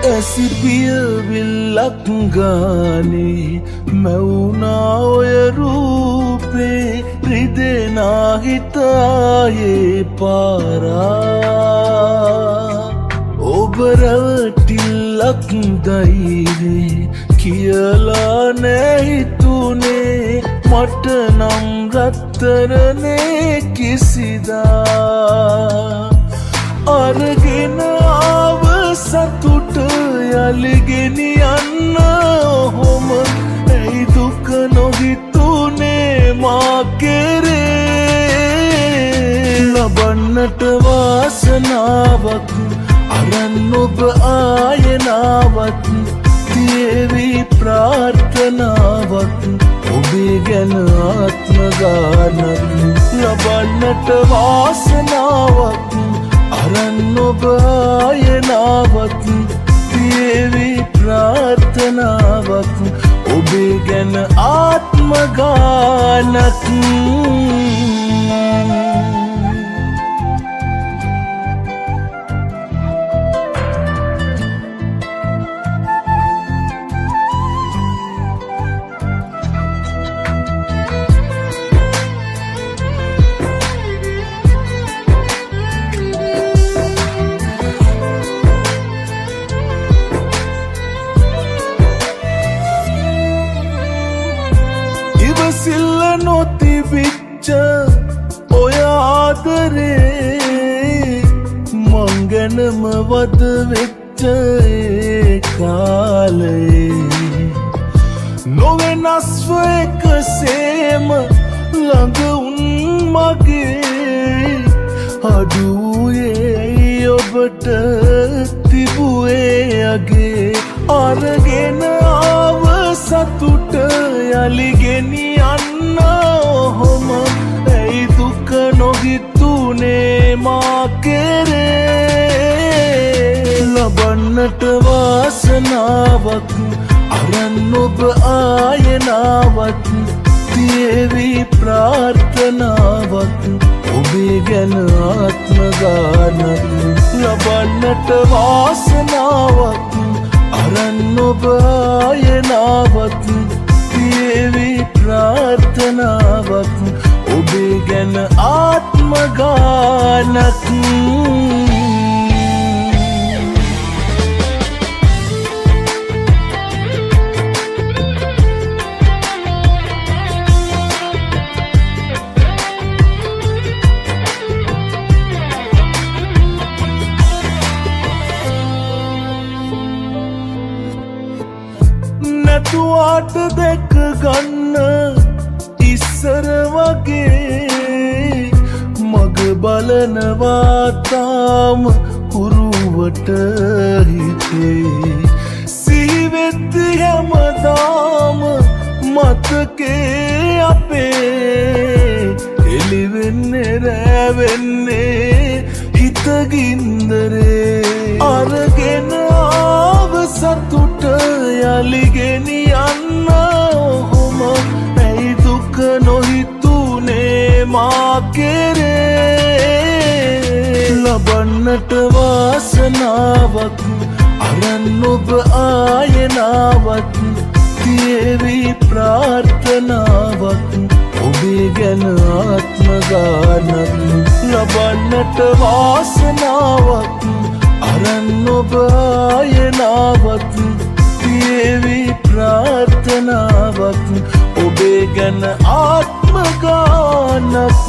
ඇසිපිය විල්ලක් ගානේ මැවුනා ඔය රූපේ රිදෙනා හිතායේ පාරා ඔබ රැවටිල්ලක් දයිනේ කියලා නෑ හිතුනේ මට නම් රත්තරනේ කිසිදා අරගෙන ආව සතුට යලිගෙනියන්න ඔහොම ඇයි දුක නොහිතුනේ මා කෙරේ ලබන්නට වාසනාවක් අරන් ඔබ ආයනාවක් තියේවි ප්‍රාර්ථනාවක් ඔබේ ගැන ආත්ම ගානක් ලබන්නට වාසනාවක් අරන් ඔබ ආයනාවක් තියේවි ප්‍රාර්ථනාවක් ඔබේ ගැන ආත්ම ගානක් සිල්ල නොතිබිච්ච ඔය ආදරේ මං ගැනම වද වෙච්ච ඒ කාලේ නොවෙනස්ව එකසේම ළඟ උන් මගේ අඩුවේ ඔබට තිබුවේ අගේ අරගෙන ආව සතුට යලිගෙනියන්න ඔහොම ඇයි දුක නොහිතුනේ මා කෙරේ ලබන්නට වාසනාවක් අරන් ඔබ ආයනාවක් තියේවි ප්‍රාර්ථනාවක් ඔබේ ගැන ආත්ම ගානක් ලබන්නට වාසනාවක් අරන් ඔබ ආයනාවක් තියේවි ප්‍රාර්ථනාවක් ඔබේ ගැන ආත්ම ගානක් නැතුවාට දැක ගන්න ඉස්සර වගේ මග බලනවා තාම හුරුවට හිතේ සිහිවෙද්දි හැමදාම මතකේ අපේ එළිවෙන්නේ රැවෙන්නේ හිතගින්දරේ අරගෙන ආව සතුට යලිගෙනියන්න ඔහොම ඇයි දුක නොහිතුනේ මා කෙරේ ලබන්නට වාසනාවක් අරන් ඔබ ආයනාවක් තියේවි ප්‍රාර්ථනාවක් ඔබේ ගැන ආත්ම ගානක් ලබන්නට වාසනාවක් අරන් ඔබ ආයනාවක් තියේවි ප්‍රාර්ථනාවක් ඔබේ ගැන ආත්ම ගානක්